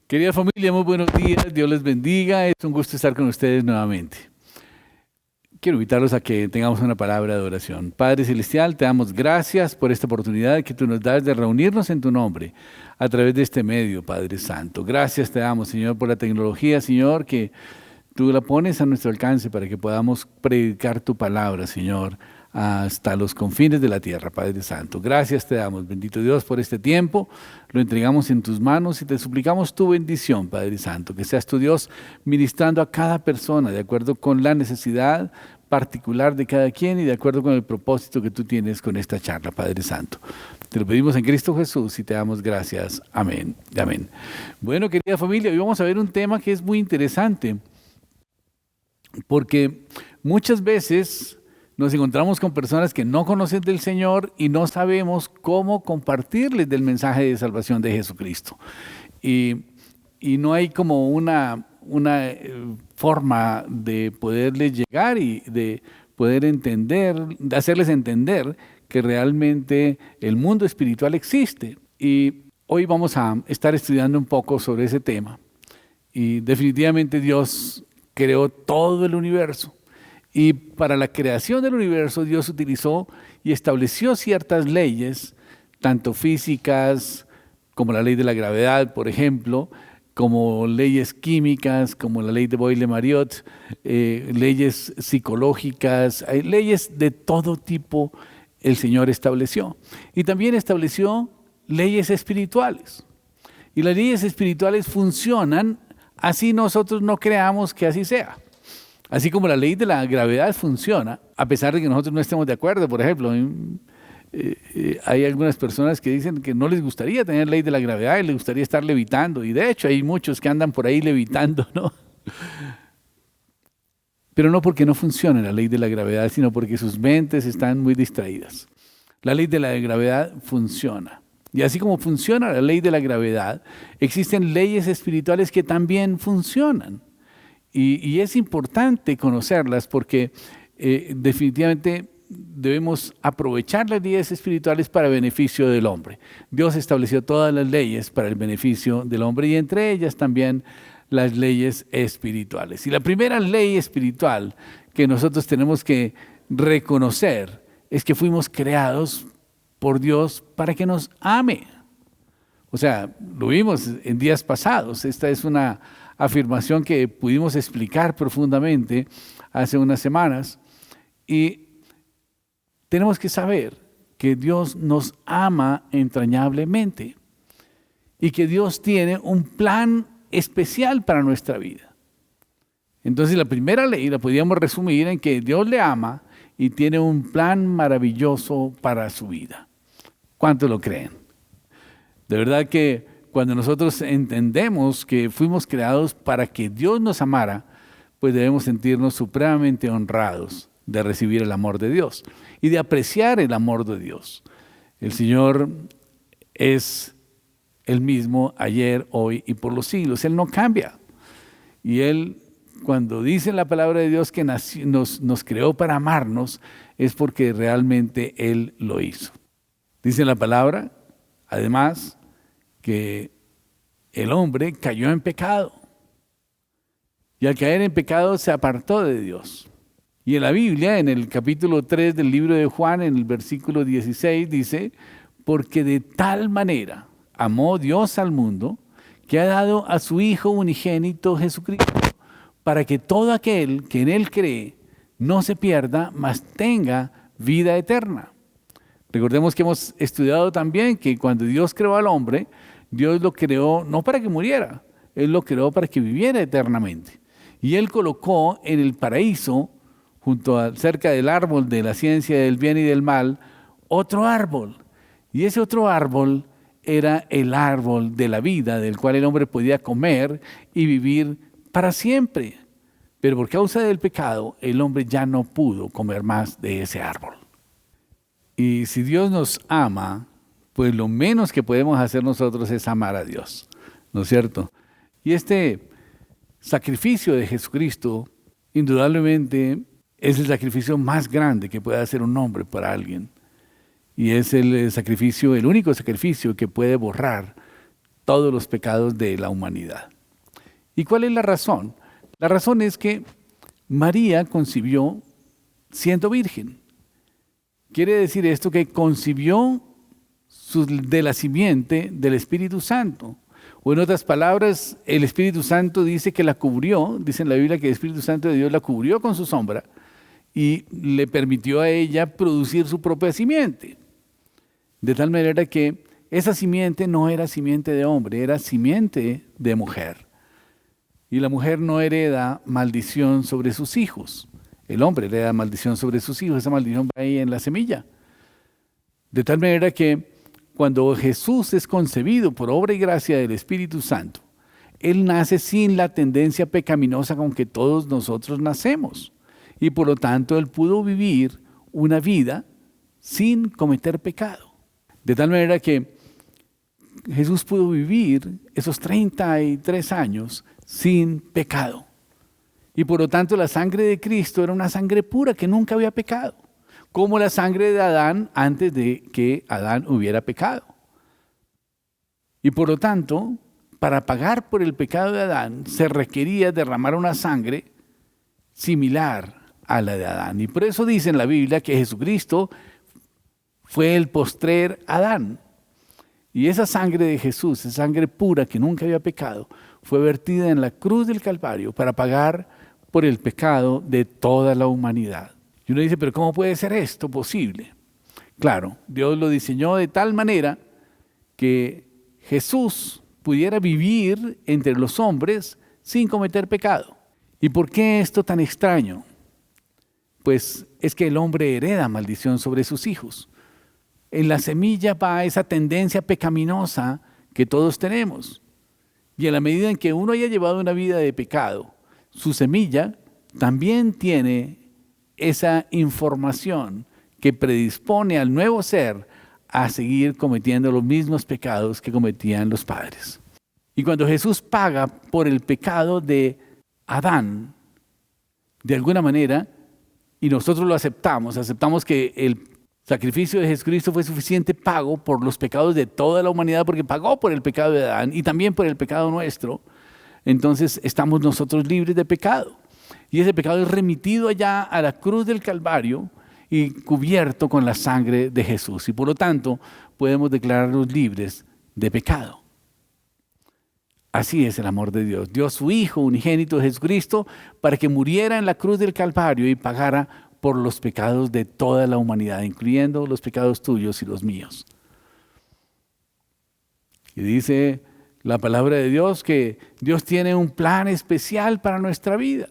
Querida familia, muy buenos días, Dios les bendiga, es un gusto estar con ustedes nuevamente. Quiero invitarlos a que tengamos una palabra de oración. Padre Celestial, te damos gracias por esta oportunidad que tú nos das de reunirnos en tu nombre a través de este medio, Padre Santo. Gracias te damos, Señor, por la tecnología, Señor, que tú la pones a nuestro alcance para que podamos predicar tu palabra, Señor, hasta los confines de la tierra, Padre Santo. Gracias te damos, bendito Dios, por este tiempo. Lo entregamos en tus manos y te suplicamos tu bendición, Padre Santo, que seas tu Dios ministrando a cada persona de acuerdo con la necesidad particular de cada quien y de acuerdo con el propósito que tú tienes con esta charla, Padre Santo. Te lo pedimos en Cristo Jesús y te damos gracias. Amén. Amén. Bueno, querida familia, hoy vamos a ver un tema que es muy interesante, porque muchas veces nos encontramos con personas que no conocen del Señor y no sabemos cómo compartirles del mensaje de salvación de Jesucristo. Y no hay como una forma de poderles llegar y de poder entender, de hacerles entender que realmente el mundo espiritual existe. Y hoy vamos a estar estudiando un poco sobre ese tema. Y definitivamente Dios creó todo el universo. Y para la creación del universo Dios utilizó y estableció ciertas leyes, tanto físicas como la ley de la gravedad, por ejemplo, como leyes químicas, como la ley de Boyle-Marriott, leyes psicológicas, hay leyes de todo tipo el Señor estableció. Y también estableció leyes espirituales. Y las leyes espirituales funcionan así nosotros no creamos que así sea. Así como la ley de la gravedad funciona, a pesar de que nosotros no estemos de acuerdo. Por ejemplo, hay algunas personas que dicen que no les gustaría tener ley de la gravedad y les gustaría estar levitando. Y de hecho hay muchos que andan por ahí levitando, ¿no? Pero no porque no funcione la ley de la gravedad, sino porque sus mentes están muy distraídas. La ley de la gravedad funciona. Y así como funciona la ley de la gravedad, existen leyes espirituales que también funcionan. Y es importante conocerlas porque definitivamente debemos aprovechar las leyes espirituales para beneficio del hombre. Dios estableció todas las leyes para el beneficio del hombre y entre ellas también las leyes espirituales. Y la primera ley espiritual que nosotros tenemos que reconocer es que fuimos creados por Dios para que nos ame. O sea, lo vimos en días pasados. Esta es una afirmación que pudimos explicar profundamente hace unas semanas. Y tenemos que saber que Dios nos ama entrañablemente y que Dios tiene un plan especial para nuestra vida. Entonces la primera ley la podríamos resumir en que Dios le ama y tiene un plan maravilloso para su vida. ¿Cuántos lo creen? De verdad que cuando nosotros entendemos que fuimos creados para que Dios nos amara, pues debemos sentirnos supremamente honrados de recibir el amor de Dios y de apreciar el amor de Dios. El Señor es el mismo ayer, hoy y por los siglos. Él no cambia. Y Él, cuando dice en la palabra de Dios que nos creó para amarnos, es porque realmente Él lo hizo. Dice la palabra, además, que el hombre cayó en pecado. Y al caer en pecado se apartó de Dios. Y en la Biblia, en el capítulo 3 del libro de Juan, en el versículo 16, dice, porque de tal manera amó Dios al mundo, que ha dado a su Hijo unigénito Jesucristo, para que todo aquel que en Él cree no se pierda, mas tenga vida eterna. Recordemos que hemos estudiado también que cuando Dios creó al hombre, Dios lo creó no para que muriera, Él lo creó para que viviera eternamente. Y Él colocó en el paraíso, cerca del árbol de la ciencia del bien y del mal, otro árbol. Y ese otro árbol era el árbol de la vida, del cual el hombre podía comer y vivir para siempre. Pero por causa del pecado, el hombre ya no pudo comer más de ese árbol. Y si Dios nos ama, pues lo menos que podemos hacer nosotros es amar a Dios, ¿no es cierto? Y este sacrificio de Jesucristo, indudablemente, es el sacrificio más grande que puede hacer un hombre para alguien. Y es el único sacrificio que puede borrar todos los pecados de la humanidad. ¿Y cuál es la razón? La razón es que María concibió siendo virgen. Quiere decir esto que concibió de la simiente del Espíritu Santo. O en otras palabras, el Espíritu Santo dice que la cubrió, dice en la Biblia que el Espíritu Santo de Dios la cubrió con su sombra y le permitió a ella producir su propia simiente. De tal manera que esa simiente no era simiente de hombre, era simiente de mujer. Y la mujer no hereda maldición sobre sus hijos. El hombre hereda maldición sobre sus hijos, esa maldición va ahí en la semilla. De tal manera que cuando Jesús es concebido por obra y gracia del Espíritu Santo, Él nace sin la tendencia pecaminosa con que todos nosotros nacemos. Y por lo tanto, Él pudo vivir una vida sin cometer pecado. De tal manera que Jesús pudo vivir esos 33 años sin pecado. Y por lo tanto, la sangre de Cristo era una sangre pura que nunca había pecado, como la sangre de Adán antes de que Adán hubiera pecado. Y por lo tanto, para pagar por el pecado de Adán, se requería derramar una sangre similar a la de Adán. Y por eso dice en la Biblia que Jesucristo fue el postrer Adán. Y esa sangre de Jesús, esa sangre pura que nunca había pecado, fue vertida en la cruz del Calvario para pagar por el pecado de toda la humanidad. Y uno dice, pero ¿cómo puede ser esto posible? Claro, Dios lo diseñó de tal manera que Jesús pudiera vivir entre los hombres sin cometer pecado. ¿Y por qué esto tan extraño? Pues es que el hombre hereda maldición sobre sus hijos. En la semilla va esa tendencia pecaminosa que todos tenemos. Y en la medida en que uno haya llevado una vida de pecado, su semilla también tiene esa información que predispone al nuevo ser a seguir cometiendo los mismos pecados que cometían los padres. Y cuando Jesús paga por el pecado de Adán, de alguna manera, y nosotros lo aceptamos que el sacrificio de Jesucristo fue suficiente pago por los pecados de toda la humanidad, porque pagó por el pecado de Adán y también por el pecado nuestro. Entonces estamos nosotros libres de pecado. Y ese pecado es remitido allá a la cruz del Calvario y cubierto con la sangre de Jesús. Y por lo tanto podemos declararnos libres de pecado. Así es el amor de Dios. Dio a su Hijo unigénito Jesucristo para que muriera en la cruz del Calvario y pagara por los pecados de toda la humanidad, incluyendo los pecados tuyos y los míos. Y dice la palabra de Dios que Dios tiene un plan especial para nuestra vida.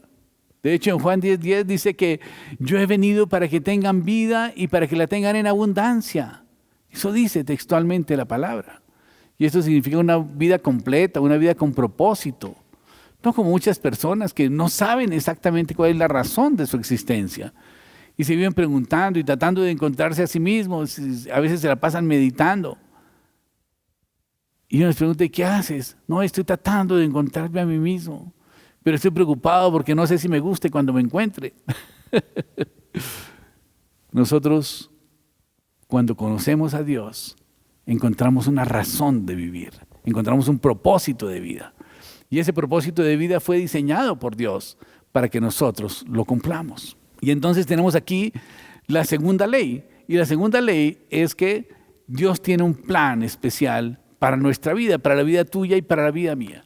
De hecho, en Juan 10:10 dice que yo he venido para que tengan vida y para que la tengan en abundancia. Eso dice textualmente la palabra. Y esto significa una vida completa, una vida con propósito. No como muchas personas que no saben exactamente cuál es la razón de su existencia. Y se viven preguntando y tratando de encontrarse a sí mismos. A veces se la pasan meditando. Y uno les pregunta, ¿qué haces? No, estoy tratando de encontrarme a mí mismo. Pero estoy preocupado porque no sé si me guste cuando me encuentre. Nosotros, cuando conocemos a Dios, encontramos una razón de vivir. Encontramos un propósito de vida. Y ese propósito de vida fue diseñado por Dios para que nosotros lo cumplamos. Y entonces tenemos aquí la segunda ley. Y la segunda ley es que Dios tiene un plan especial para nuestra vida, para la vida tuya y para la vida mía.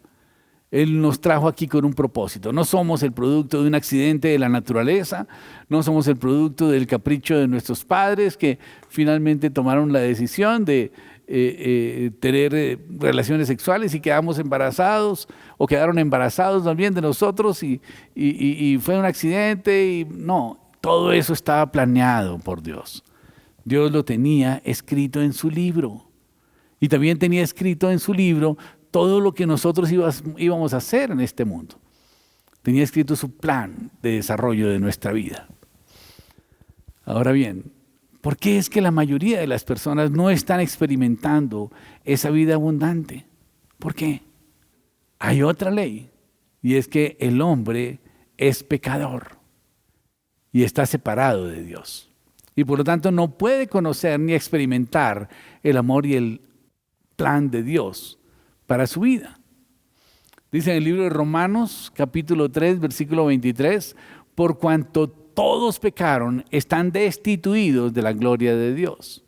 Él nos trajo aquí con un propósito. No somos el producto de un accidente de la naturaleza, no somos el producto del capricho de nuestros padres que finalmente tomaron la decisión de tener relaciones sexuales y quedamos embarazados o quedaron embarazados también de nosotros y fue un accidente. Y no, todo eso estaba planeado por Dios. Dios lo tenía escrito en su libro y también tenía escrito en su libro todo lo que nosotros íbamos a hacer en este mundo. Tenía escrito su plan de desarrollo de nuestra vida. Ahora bien, ¿por qué es que la mayoría de las personas no están experimentando esa vida abundante? ¿Por qué? Hay otra ley, y es que el hombre es pecador y está separado de Dios. Y por lo tanto no puede conocer ni experimentar el amor y el plan de Dios para su vida. Dice en el libro de Romanos, capítulo 3, versículo 23, por cuanto todos pecaron, están destituidos de la gloria de Dios.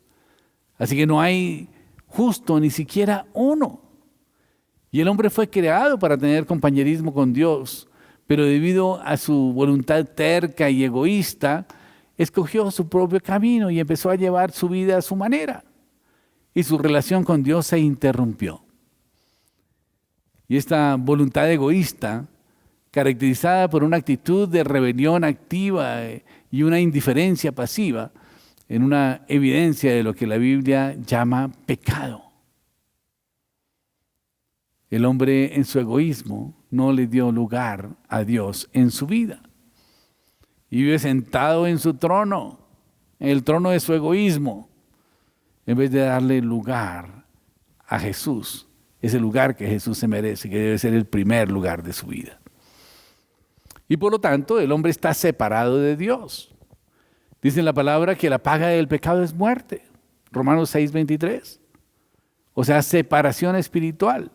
Así que no hay justo ni siquiera uno. Y el hombre fue creado para tener compañerismo con Dios, pero debido a su voluntad terca y egoísta, escogió su propio camino y empezó a llevar su vida a su manera. Y su relación con Dios se interrumpió. Y esta voluntad egoísta, caracterizada por una actitud de rebelión activa y una indiferencia pasiva, en una evidencia de lo que la Biblia llama pecado. El hombre en su egoísmo no le dio lugar a Dios en su vida. Y vive sentado en su trono, en el trono de su egoísmo, en vez de darle lugar a Jesús, ese lugar que Jesús se merece, que debe ser el primer lugar de su vida. Y por lo tanto, el hombre está separado de Dios. Dice en la palabra que la paga del pecado es muerte. Romanos 6, 23. O sea, separación espiritual.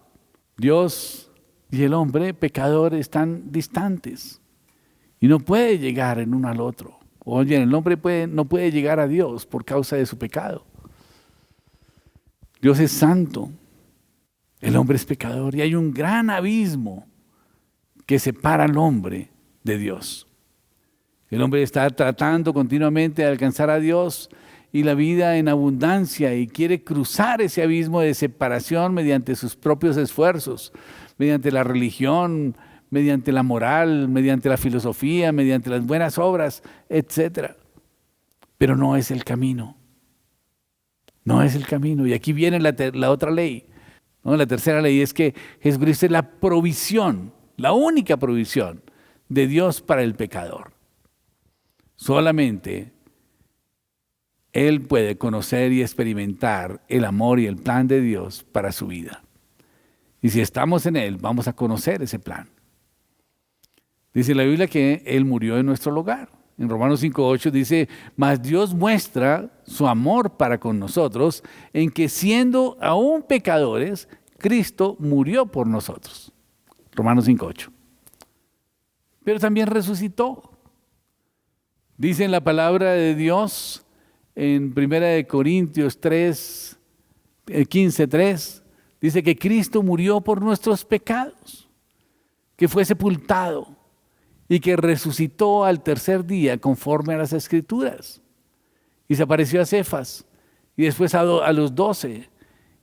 Dios y el hombre, pecador, están distantes. Y no puede llegar en uno al otro. Oye, el hombre no puede llegar a Dios por causa de su pecado. Dios es santo. El hombre es pecador. Y hay un gran abismo que separa al hombre de Dios. El hombre está tratando continuamente de alcanzar a Dios y la vida en abundancia y quiere cruzar ese abismo de separación mediante sus propios esfuerzos, mediante la religión, mediante la moral, mediante la filosofía, mediante las buenas obras, etc. Pero no es el camino. No es el camino. Y aquí viene la otra ley. ¿No? La tercera ley es que Jesucristo es la provisión, la única provisión de Dios para el pecador. Solamente Él puede conocer y experimentar el amor y el plan de Dios para su vida. Y si estamos en Él, vamos a conocer ese plan. Dice la Biblia que Él murió en nuestro lugar. En Romanos 5:8 dice, mas Dios muestra su amor para con nosotros en que siendo aún pecadores, Cristo murió por nosotros. Romanos 5:8. Pero también resucitó. Dice en la palabra de Dios, en 1 Corintios 3, 15:3, dice que Cristo murió por nuestros pecados, que fue sepultado y que resucitó al tercer día conforme a las Escrituras. Y se apareció a Cefas, y después a los 12,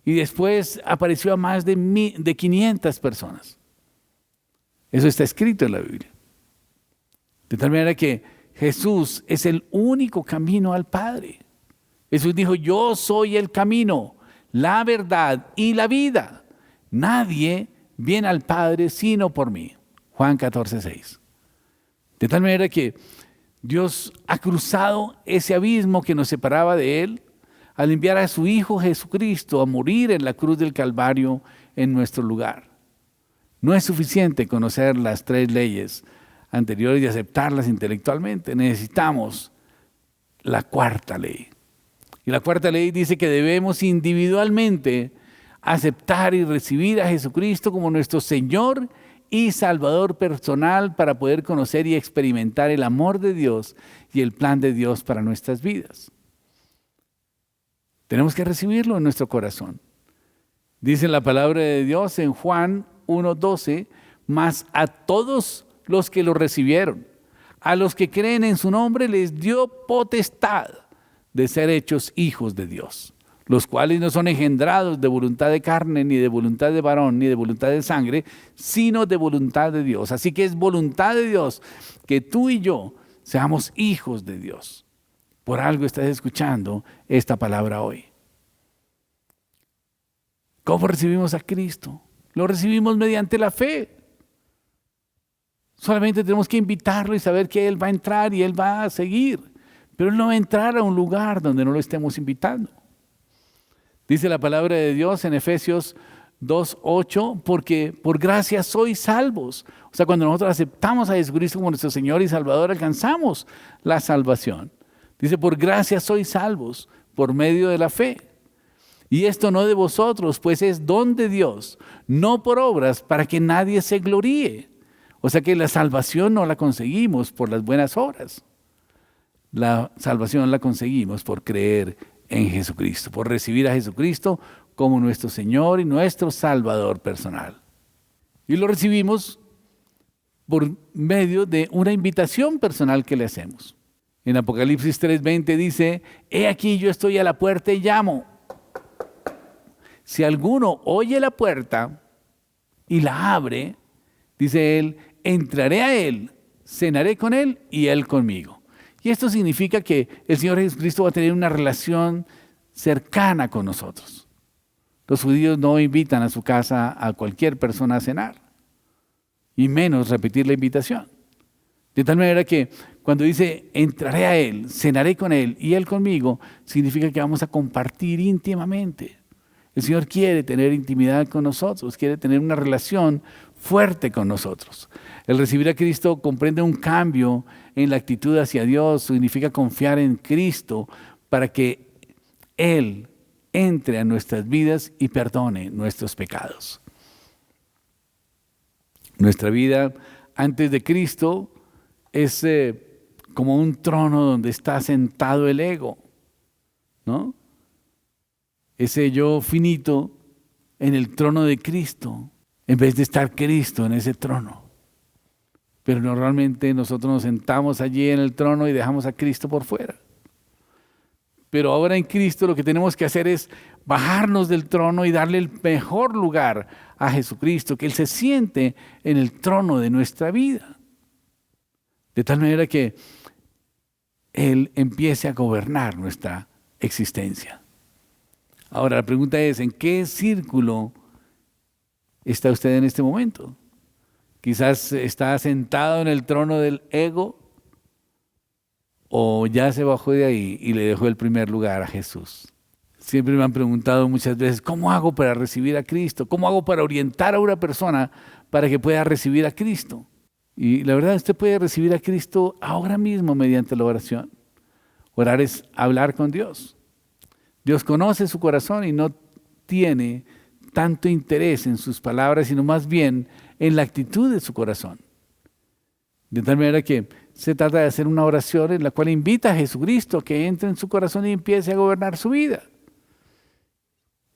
y después apareció a más de 500 personas. Eso está escrito en la Biblia. De tal manera que Jesús es el único camino al Padre. Jesús dijo, yo soy el camino, la verdad y la vida. Nadie viene al Padre sino por mí. Juan 14:6. De tal manera que Dios ha cruzado ese abismo que nos separaba de Él al enviar a su Hijo Jesucristo a morir en la cruz del Calvario en nuestro lugar. No es suficiente conocer las 3 leyes anteriores y aceptarlas intelectualmente. Necesitamos la 4ª ley. Y la 4ª ley dice que debemos individualmente aceptar y recibir a Jesucristo como nuestro Señor y Salvador personal para poder conocer y experimentar el amor de Dios y el plan de Dios para nuestras vidas. Tenemos que recibirlo en nuestro corazón. Dice la palabra de Dios en Juan 1:12, mas a todos los que lo recibieron, a los que creen en su nombre, les dio potestad de ser hechos hijos de Dios, los cuales no son engendrados de voluntad de carne, ni de voluntad de varón, ni de voluntad de sangre, sino de voluntad de Dios. Así que es voluntad de Dios que tú y yo seamos hijos de Dios. Por algo estás escuchando esta palabra hoy. ¿Cómo recibimos a Cristo? Lo recibimos mediante la fe. Solamente tenemos que invitarlo y saber que Él va a entrar y Él va a seguir. Pero Él no va a entrar a un lugar donde no lo estemos invitando. Dice la palabra de Dios en Efesios 2:8, porque por gracia sois salvos. O sea, cuando nosotros aceptamos a Jesucristo como nuestro Señor y Salvador, alcanzamos la salvación. Dice, por gracia sois salvos por medio de la fe. Y esto no de vosotros, pues es don de Dios, no por obras, para que nadie se gloríe. O sea que la salvación no la conseguimos por las buenas obras. La salvación la conseguimos por creer en Jesucristo, por recibir a Jesucristo como nuestro Señor y nuestro Salvador personal. Y lo recibimos por medio de una invitación personal que le hacemos. En Apocalipsis 3:20 dice, he aquí yo estoy a la puerta y llamo. Si alguno oye la puerta y la abre, dice él, entraré a él, cenaré con él y él conmigo. Y esto significa que el Señor Jesucristo va a tener una relación cercana con nosotros. Los judíos no invitan a su casa a cualquier persona a cenar, y menos repetir la invitación. De tal manera que cuando dice, entraré a él, cenaré con él y él conmigo, significa que vamos a compartir íntimamente. El Señor quiere tener intimidad con nosotros, quiere tener una relación fuerte con nosotros. El recibir a Cristo comprende un cambio en la actitud hacia Dios, significa confiar en Cristo para que Él entre a nuestras vidas y perdone nuestros pecados. Nuestra vida antes de Cristo es como un trono donde está sentado el ego, ¿no? Ese yo finito en el trono de Cristo, en vez de estar Cristo en ese trono. Pero normalmente nosotros nos sentamos allí en el trono y dejamos a Cristo por fuera. Pero ahora en Cristo lo que tenemos que hacer es bajarnos del trono y darle el mejor lugar a Jesucristo, que Él se siente en el trono de nuestra vida. De tal manera que Él empiece a gobernar nuestra existencia. Ahora la pregunta es, ¿en qué círculo está usted en este momento? Quizás está sentado en el trono del ego o ya se bajó de ahí y le dejó el primer lugar a Jesús. Siempre me han preguntado muchas veces, ¿cómo hago para recibir a Cristo? ¿Cómo hago para orientar a una persona para que pueda recibir a Cristo? Y la verdad, usted puede recibir a Cristo ahora mismo mediante la oración. Orar es hablar con Dios. Dios conoce su corazón y no tiene tanto interés en sus palabras, sino más bien en la actitud de su corazón. De tal manera que se trata de hacer una oración en la cual invita a Jesucristo a que entre en su corazón y empiece a gobernar su vida.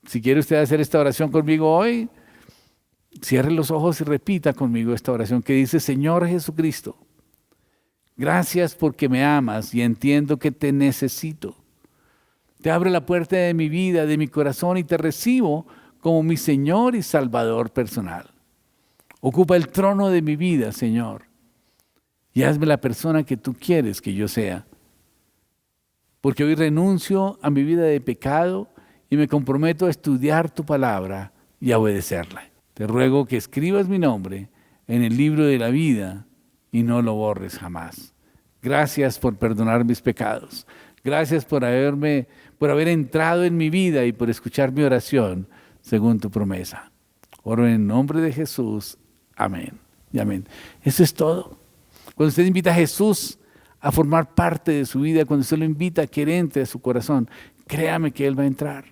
Si quiere usted hacer esta oración conmigo hoy, cierre los ojos y repita conmigo esta oración que dice, Señor Jesucristo, gracias porque me amas y entiendo que te necesito. Te abro la puerta de mi vida, de mi corazón y te recibo como mi Señor y Salvador personal. Ocupa el trono de mi vida, Señor, y hazme la persona que tú quieres que yo sea. Porque hoy renuncio a mi vida de pecado y me comprometo a estudiar tu palabra y a obedecerla. Te ruego que escribas mi nombre en el libro de la vida y no lo borres jamás. Gracias por perdonar mis pecados. Gracias por haber entrado en mi vida y por escuchar mi oración según tu promesa. Oro en el nombre de Jesús. Amén y amén. Eso es todo. Cuando usted invita a Jesús a formar parte de su vida, cuando usted lo invita a que Él entre a su corazón, créame que Él va a entrar.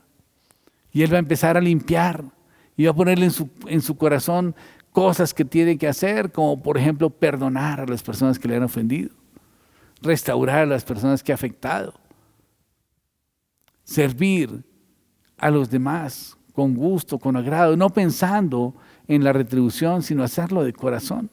Y Él va a empezar a limpiar y va a ponerle en su corazón cosas que tiene que hacer, como por ejemplo perdonar a las personas que le han ofendido, restaurar a las personas que ha afectado, servir a los demás con gusto, con agrado, no pensando en la retribución, sino hacerlo de corazón.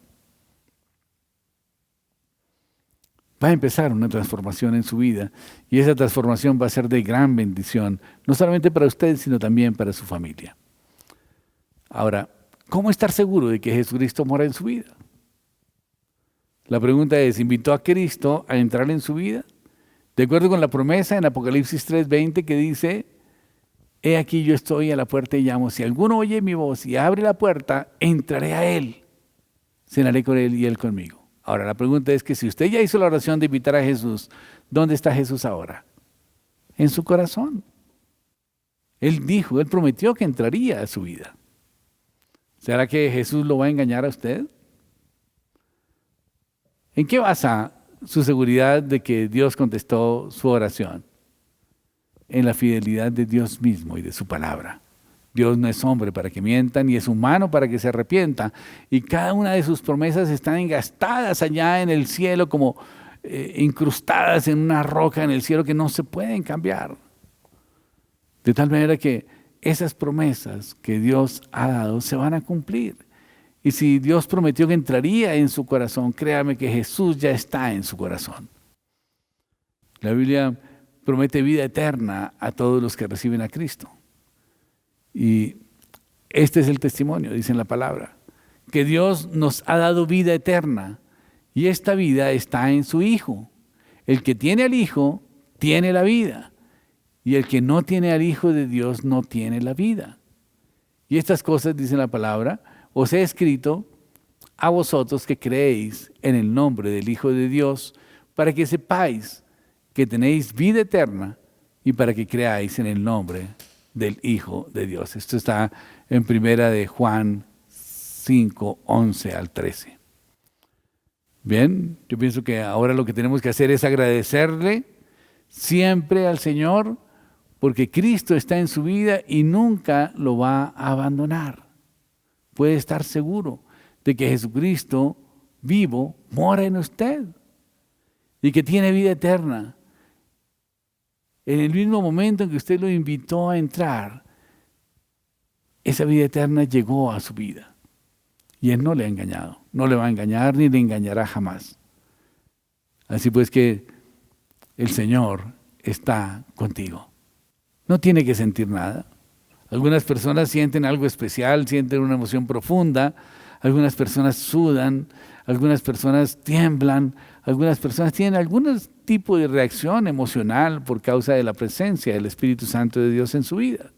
Va a empezar una transformación en su vida y esa transformación va a ser de gran bendición, no solamente para usted, sino también para su familia. Ahora, ¿cómo estar seguro de que Jesucristo mora en su vida? La pregunta es, ¿invitó a Cristo a entrar en su vida? De acuerdo con la promesa en Apocalipsis 3:20 que dice, he aquí yo estoy a la puerta y llamo. Si alguno oye mi voz y abre la puerta, entraré a él. Cenaré con él y él conmigo. Ahora, la pregunta es que si usted ya hizo la oración de invitar a Jesús, ¿dónde está Jesús ahora? En su corazón. Él prometió que entraría a su vida. ¿Será que Jesús lo va a engañar a usted? ¿En qué basa su seguridad de que Dios contestó su oración? en la fidelidad de Dios mismo y de su palabra. Dios no es hombre para que mienta, ni es humano para que se arrepienta. Y cada una de sus promesas están engastadas allá en el cielo, como incrustadas en una roca en el cielo que no se pueden cambiar. De tal manera que esas promesas que Dios ha dado se van a cumplir. Y si Dios prometió que entraría en su corazón, créame que Jesús ya está en su corazón. La Biblia promete vida eterna a todos los que reciben a Cristo. Y este es el testimonio, dice en la palabra, que Dios nos ha dado vida eterna y esta vida está en su Hijo. El que tiene al Hijo tiene la vida y el que no tiene al Hijo de Dios no tiene la vida. Y estas cosas, dice la palabra, os he escrito a vosotros que creéis en el nombre del Hijo de Dios, para que sepáis que tenéis vida eterna y para que creáis en el nombre del Hijo de Dios. Esto está en primera de Juan 5, 11 al 13. Bien, yo pienso que ahora lo que tenemos que hacer es agradecerle siempre al Señor porque Cristo está en su vida y nunca lo va a abandonar. Puede estar seguro de que Jesucristo vivo mora en usted y que tiene vida eterna. En el mismo momento en que usted lo invitó a entrar, esa vida eterna llegó a su vida. Y Él no le ha engañado, no le va a engañar ni le engañará jamás. Así pues que el Señor está contigo. No tiene que sentir nada. Algunas personas sienten algo especial, sienten una emoción profunda, algunas personas sudan, algunas personas tiemblan, algunas personas tienen algún tipo de reacción emocional por causa de la presencia del Espíritu Santo de Dios en su vida.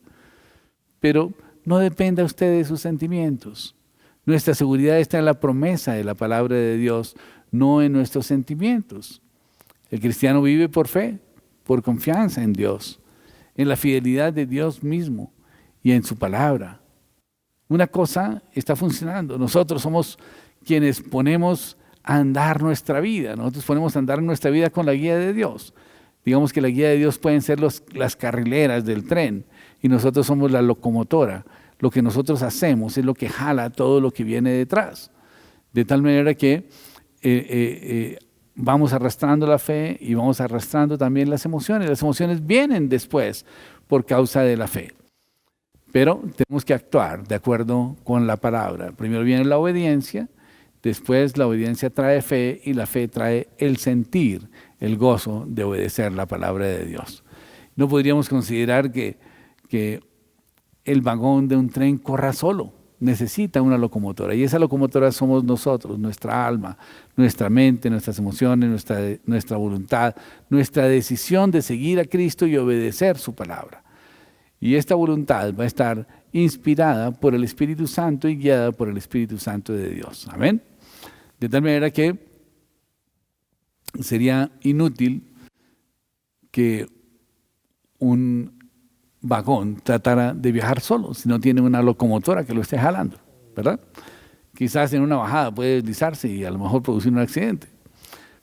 Pero no dependa usted de sus sentimientos. Nuestra seguridad está en la promesa de la palabra de Dios, no en nuestros sentimientos. El cristiano vive por fe, por confianza en Dios, en la fidelidad de Dios mismo y en su palabra. Una cosa está funcionando. Nosotros somos quienes ponemos a andar nuestra vida. Nosotros ponemos a andar nuestra vida con la guía de Dios. Digamos que la guía de Dios pueden ser las carrileras del tren y nosotros somos la locomotora. Lo que nosotros hacemos es lo que jala todo lo que viene detrás. De tal manera que vamos arrastrando la fe y vamos arrastrando también las emociones. Las emociones vienen después por causa de la fe. Pero tenemos que actuar de acuerdo con la palabra. Primero viene la obediencia, después la obediencia trae fe y la fe trae el sentir, el gozo de obedecer la palabra de Dios. No podríamos considerar que el vagón de un tren corra solo. Necesita una locomotora y esa locomotora somos nosotros, nuestra alma, nuestra mente, nuestras emociones, nuestra voluntad, nuestra decisión de seguir a Cristo y obedecer su palabra. Y esta voluntad va a estar inspirada por el Espíritu Santo y guiada por el Espíritu Santo de Dios. Amén. De tal manera que sería inútil que un vagón tratara de viajar solo si no tiene una locomotora que lo esté jalando, ¿verdad? Quizás en una bajada puede deslizarse y a lo mejor producir un accidente.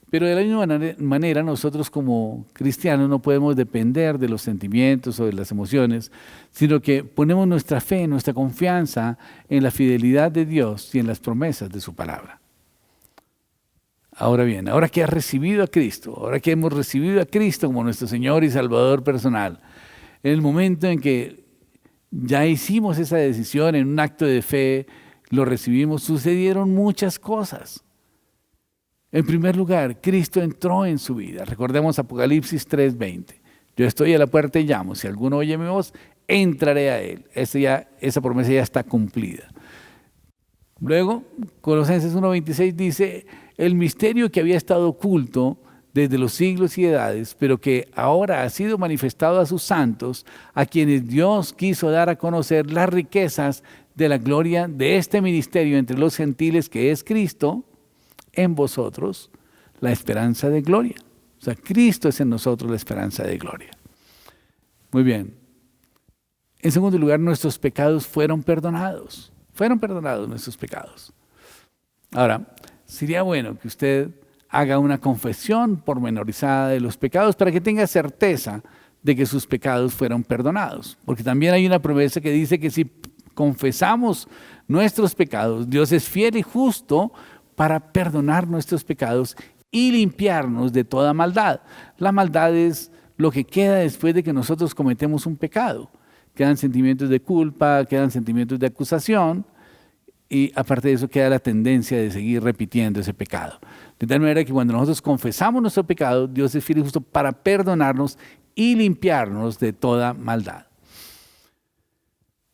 Pero de la misma manera nosotros como cristianos no podemos depender de los sentimientos o de las emociones, sino que ponemos nuestra fe, nuestra confianza en la fidelidad de Dios y en las promesas de su palabra. Ahora bien, ahora que has recibido a Cristo, ahora que hemos recibido a Cristo como nuestro Señor y Salvador personal, en el momento en que ya hicimos esa decisión en un acto de fe, lo recibimos, sucedieron muchas cosas. En primer lugar, Cristo entró en su vida. Recordemos Apocalipsis 3:20. Yo estoy a la puerta y llamo. Si alguno oye mi voz, entraré a él. Esa promesa ya está cumplida. Luego, Colosenses 1:26 dice, el misterio que había estado oculto desde los siglos y edades, pero que ahora ha sido manifestado a sus santos, a quienes Dios quiso dar a conocer las riquezas de la gloria de este ministerio entre los gentiles, que es Cristo, en vosotros, la esperanza de gloria. O sea, Cristo es en nosotros la esperanza de gloria. Muy bien. En segundo lugar, nuestros pecados fueron perdonados. Fueron perdonados nuestros pecados. Ahora, sería bueno que usted haga una confesión pormenorizada de los pecados para que tenga certeza de que sus pecados fueron perdonados. Porque también hay una promesa que dice que si confesamos nuestros pecados, Dios es fiel y justo para perdonar nuestros pecados y limpiarnos de toda maldad. La maldad es lo que queda después de que nosotros cometemos un pecado. Quedan sentimientos de culpa, quedan sentimientos de acusación, y aparte de eso queda la tendencia de seguir repitiendo ese pecado. De tal manera que cuando nosotros confesamos nuestro pecado, Dios es fiel y justo para perdonarnos y limpiarnos de toda maldad.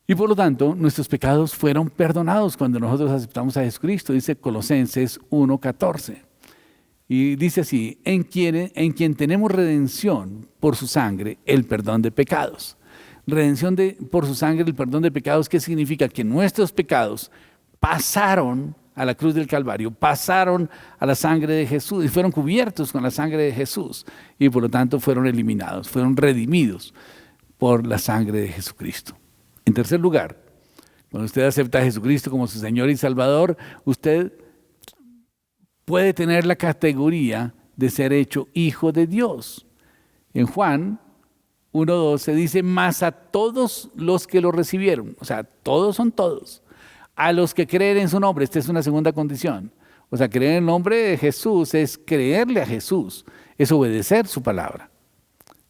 Y por lo tanto, nuestros pecados fueron perdonados cuando nosotros aceptamos a Jesucristo, dice Colosenses 1:14. Y dice así, en quien tenemos redención por su sangre, el perdón de pecados. Redención por su sangre, el perdón de pecados, ¿qué significa? Que nuestros pecados pasaron a la cruz del Calvario, pasaron a la sangre de Jesús y fueron cubiertos con la sangre de Jesús y por lo tanto fueron eliminados, fueron redimidos por la sangre de Jesucristo. En tercer lugar, cuando usted acepta a Jesucristo como su Señor y Salvador, usted puede tener la categoría de ser hecho hijo de Dios. En Juan 1:12 dice, mas a todos los que lo recibieron, o sea, todos son todos, a los que creen en su nombre, esta es una segunda condición. O sea, creer en el nombre de Jesús es creerle a Jesús, es obedecer su palabra.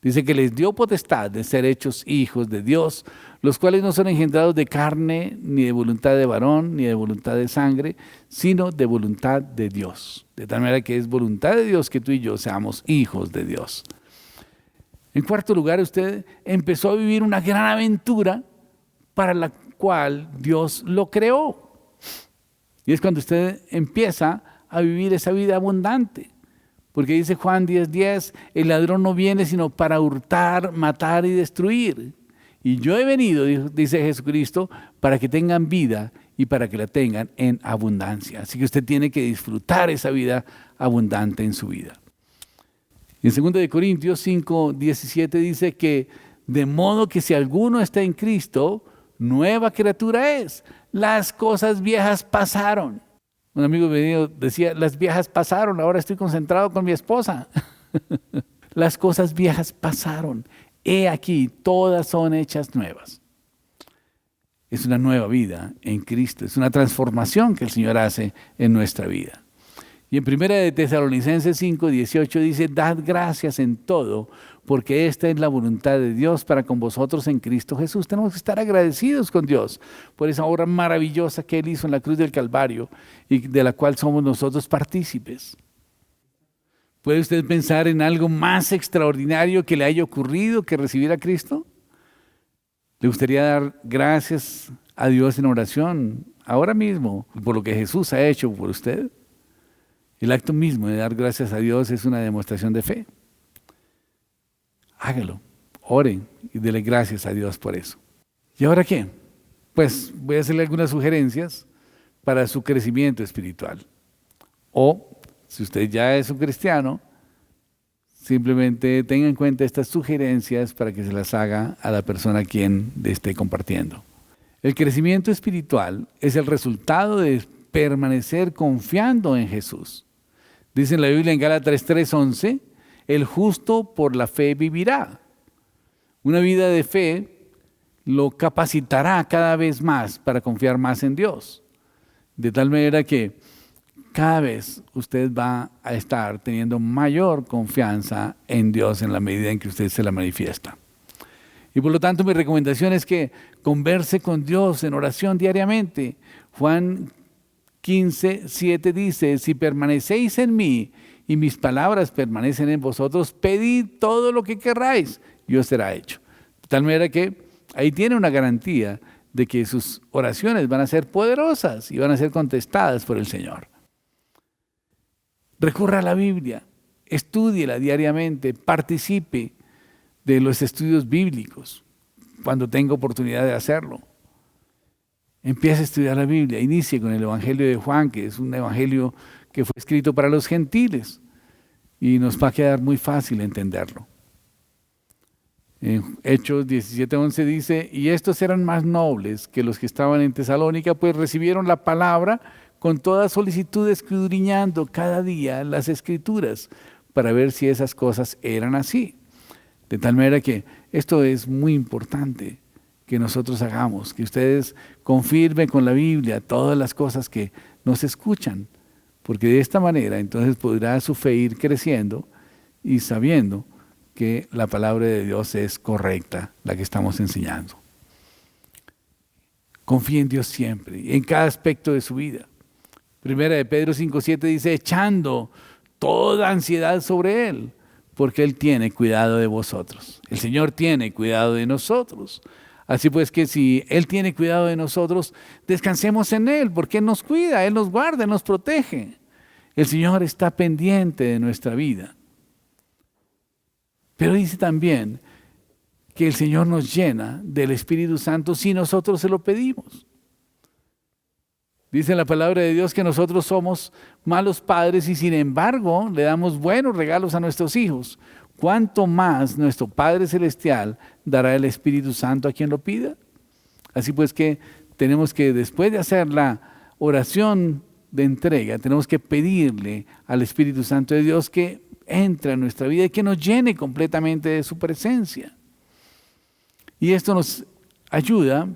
Dice que les dio potestad de ser hechos hijos de Dios, los cuales no son engendrados de carne, ni de voluntad de varón, ni de voluntad de sangre, sino de voluntad de Dios. De tal manera que es voluntad de Dios que tú y yo seamos hijos de Dios. En cuarto lugar, usted empezó a vivir una gran aventura para la cual Dios lo creó. Y es cuando usted empieza a vivir esa vida abundante. Porque dice Juan 10:10, el ladrón no viene sino para hurtar, matar y destruir. Y yo he venido, dice Jesucristo, para que tengan vida y para que la tengan en abundancia. Así que usted tiene que disfrutar esa vida abundante en su vida. Y en 2 Corintios 5:17 dice que de modo que si alguno está en Cristo, nueva criatura es. Las cosas viejas pasaron. Un amigo mío decía, las viejas pasaron, ahora estoy concentrado con mi esposa. Las cosas viejas pasaron. He aquí, todas son hechas nuevas. Es una nueva vida en Cristo, es una transformación que el Señor hace en nuestra vida. Y en 1 de Tesalonicenses 5:18 dice, dad gracias en todo, porque esta es la voluntad de Dios para con vosotros en Cristo Jesús. Tenemos que estar agradecidos con Dios por esa obra maravillosa que Él hizo en la cruz del Calvario y de la cual somos nosotros partícipes. ¿Puede usted pensar en algo más extraordinario que le haya ocurrido que recibir a Cristo? ¿Le gustaría dar gracias a Dios en oración ahora mismo por lo que Jesús ha hecho por usted? El acto mismo de dar gracias a Dios es una demostración de fe. Hágalo, oren y dele gracias a Dios por eso. ¿Y ahora qué? Pues voy a hacerle algunas sugerencias para su crecimiento espiritual. O, si usted ya es un cristiano, simplemente tenga en cuenta estas sugerencias para que se las haga a la persona a quien le esté compartiendo. El crecimiento espiritual es el resultado de permanecer confiando en Jesús. Dice en la Biblia en Gálatas 3:11, el justo por la fe vivirá. Una vida de fe lo capacitará cada vez más para confiar más en Dios. De tal manera que cada vez usted va a estar teniendo mayor confianza en Dios en la medida en que usted se la manifiesta. Y por lo tanto mi recomendación es que converse con Dios en oración diariamente. Juan 15:7 dice, si permanecéis en mí y mis palabras permanecen en vosotros, pedid todo lo que querráis y os será hecho. De tal manera que ahí tiene una garantía de que sus oraciones van a ser poderosas y van a ser contestadas por el Señor. Recurra a la Biblia, estúdiela diariamente, participe de los estudios bíblicos cuando tenga oportunidad de hacerlo. Empiece a estudiar la Biblia, inicie con el Evangelio de Juan, que es un evangelio que fue escrito para los gentiles y nos va a quedar muy fácil entenderlo. En Hechos 17:11 dice, y estos eran más nobles que los que estaban en Tesalónica, pues recibieron la palabra con toda solicitud, escudriñando cada día las Escrituras para ver si esas cosas eran así. De tal manera que esto es muy importante que nosotros hagamos, que ustedes confirmen con la Biblia todas las cosas que nos escuchan, porque de esta manera entonces podrá su fe ir creciendo y sabiendo que la palabra de Dios es correcta, la que estamos enseñando. Confíe en Dios siempre, en cada aspecto de su vida. Primera de Pedro 5:7 dice, echando toda ansiedad sobre Él, porque Él tiene cuidado de vosotros. El Señor tiene cuidado de nosotros. Así pues que si Él tiene cuidado de nosotros, descansemos en Él, porque Él nos cuida, Él nos guarda, Él nos protege. El Señor está pendiente de nuestra vida. Pero dice también que el Señor nos llena del Espíritu Santo si nosotros se lo pedimos. Dice la palabra de Dios que nosotros somos malos padres y sin embargo le damos buenos regalos a nuestros hijos. ¿Cuánto más nuestro Padre Celestial dará el Espíritu Santo a quien lo pida? Así pues que tenemos que, después de hacer la oración de entrega, tenemos que pedirle al Espíritu Santo de Dios que entre en nuestra vida y que nos llene completamente de su presencia. Y esto nos ayuda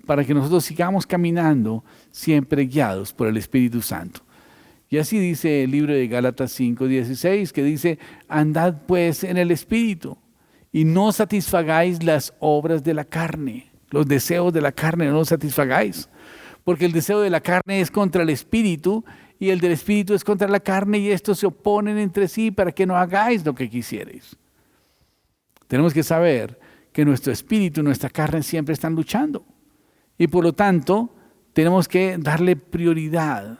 para que nosotros sigamos caminando siempre guiados por el Espíritu Santo. Y así dice el libro de Gálatas 5:16, que dice, andad pues en el Espíritu y no satisfagáis las obras de la carne, los deseos de la carne no los satisfagáis, porque el deseo de la carne es contra el Espíritu y el del Espíritu es contra la carne y estos se oponen entre sí para que no hagáis lo que quisierais. Tenemos que saber que nuestro espíritu y nuestra carne siempre están luchando y por lo tanto tenemos que darle prioridad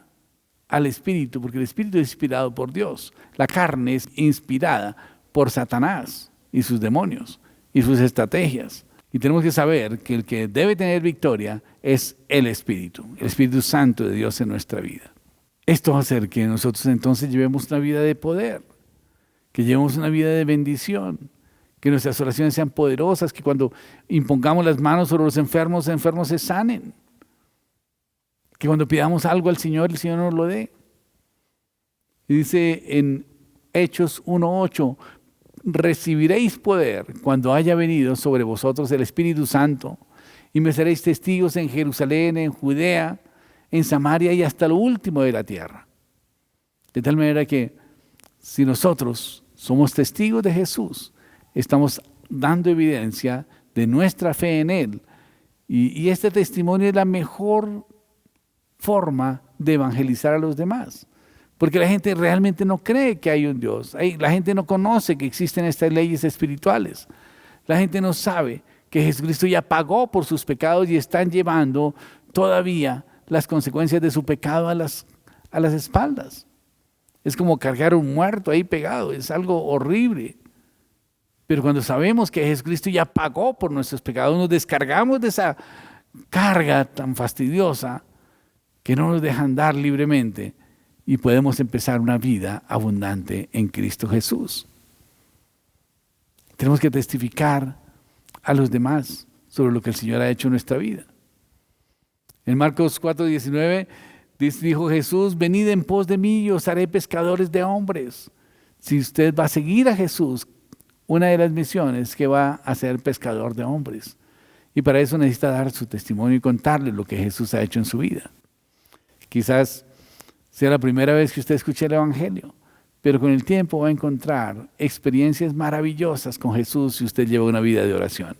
al Espíritu, porque el Espíritu es inspirado por Dios. La carne es inspirada por Satanás y sus demonios y sus estrategias. Y tenemos que saber que el que debe tener victoria es el Espíritu Santo de Dios en nuestra vida. Esto va a hacer que nosotros entonces llevemos una vida de poder, que llevemos una vida de bendición, que nuestras oraciones sean poderosas, que cuando impongamos las manos sobre los enfermos se sanen. Que cuando pidamos algo al Señor, el Señor nos lo dé. Y dice en Hechos 1:8, recibiréis poder cuando haya venido sobre vosotros el Espíritu Santo y me seréis testigos en Jerusalén, en Judea, en Samaria y hasta lo último de la tierra. De tal manera que si nosotros somos testigos de Jesús, estamos dando evidencia de nuestra fe en Él. Y este testimonio es la mejor forma de evangelizar a los demás, porque la gente realmente no cree que hay un Dios, la gente no conoce que existen estas leyes espirituales, la gente no sabe que Jesucristo ya pagó por sus pecados y están llevando todavía las consecuencias de su pecado a las espaldas. Es como cargar un muerto ahí pegado, es algo horrible. Pero cuando sabemos que Jesucristo ya pagó por nuestros pecados, nos descargamos de esa carga tan fastidiosa que no nos deja andar libremente y podemos empezar una vida abundante en Cristo Jesús. Tenemos que testificar a los demás sobre lo que el Señor ha hecho en nuestra vida. En Marcos 4:19 dijo Jesús, venid en pos de mí y os haré pescadores de hombres. Si usted va a seguir a Jesús, una de las misiones que va a ser pescador de hombres. Y para eso necesita dar su testimonio y contarle lo que Jesús ha hecho en su vida. Quizás sea la primera vez que usted escuche el Evangelio, pero con el tiempo va a encontrar experiencias maravillosas con Jesús si usted lleva una vida de oración.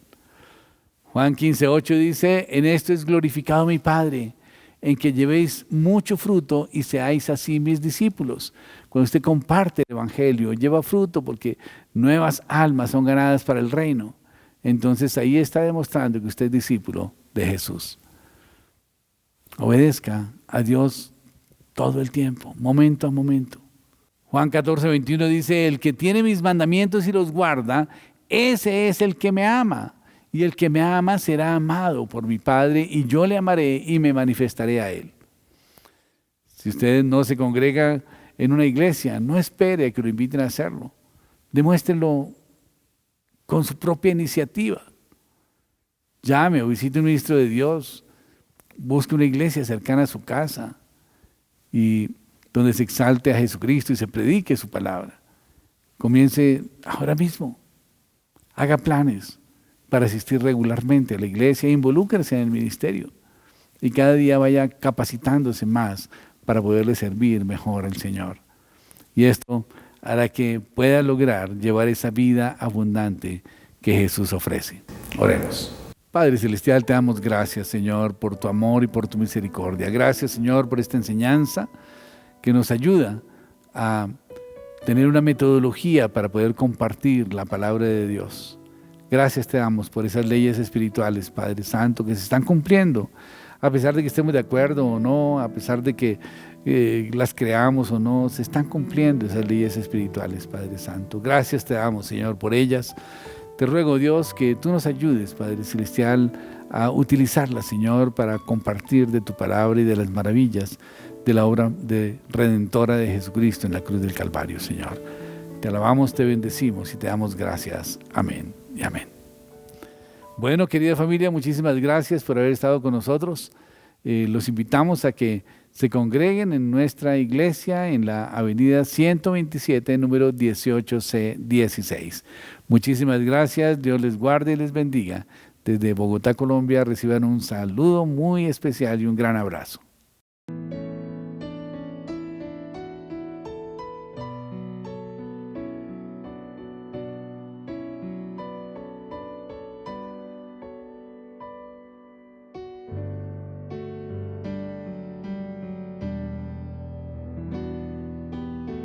Juan 15:8 dice, en esto es glorificado mi Padre, en que llevéis mucho fruto y seáis así mis discípulos. Cuando usted comparte el Evangelio, lleva fruto porque nuevas almas son ganadas para el reino. Entonces ahí está demostrando que usted es discípulo de Jesús. Obedezca a Dios todo el tiempo, momento a momento. Juan 14:21 dice, el que tiene mis mandamientos y los guarda, ese es el que me ama. Y el que me ama será amado por mi Padre y yo le amaré y me manifestaré a él. Si usted no se congrega en una iglesia, no espere a que lo inviten a hacerlo. Demuéstrenlo con su propia iniciativa. Llame o visite un ministro de Dios. Busque una iglesia cercana a su casa y donde se exalte a Jesucristo y se predique su palabra. Comience ahora mismo Haga planes para asistir regularmente a la iglesia, involúcrese en el ministerio y cada día vaya capacitándose más para poderle servir mejor al Señor. Y esto hará que pueda lograr llevar esa vida abundante que Jesús ofrece. Oremos. Padre Celestial, te damos gracias, Señor, por tu amor y por tu misericordia. Gracias, Señor, por esta enseñanza que nos ayuda a tener una metodología para poder compartir la palabra de Dios. Gracias te damos por esas leyes espirituales, Padre Santo, que se están cumpliendo, a pesar de que estemos de acuerdo o no, a pesar de que las creamos o no, se están cumpliendo esas leyes espirituales, Padre Santo. Gracias te damos, Señor, por ellas. Te ruego, Dios, que tú nos ayudes, Padre Celestial, a utilizarlas, Señor, para compartir de tu palabra y de las maravillas de la obra redentora de Jesucristo en la cruz del Calvario, Señor. Te alabamos, te bendecimos y te damos gracias. Amén y amén. Bueno, querida familia, muchísimas gracias por haber estado con nosotros. Los invitamos a que se congreguen en nuestra iglesia en la avenida 127, número 18C16. Muchísimas gracias, Dios les guarde y les bendiga. Desde Bogotá, Colombia, reciban un saludo muy especial y un gran abrazo.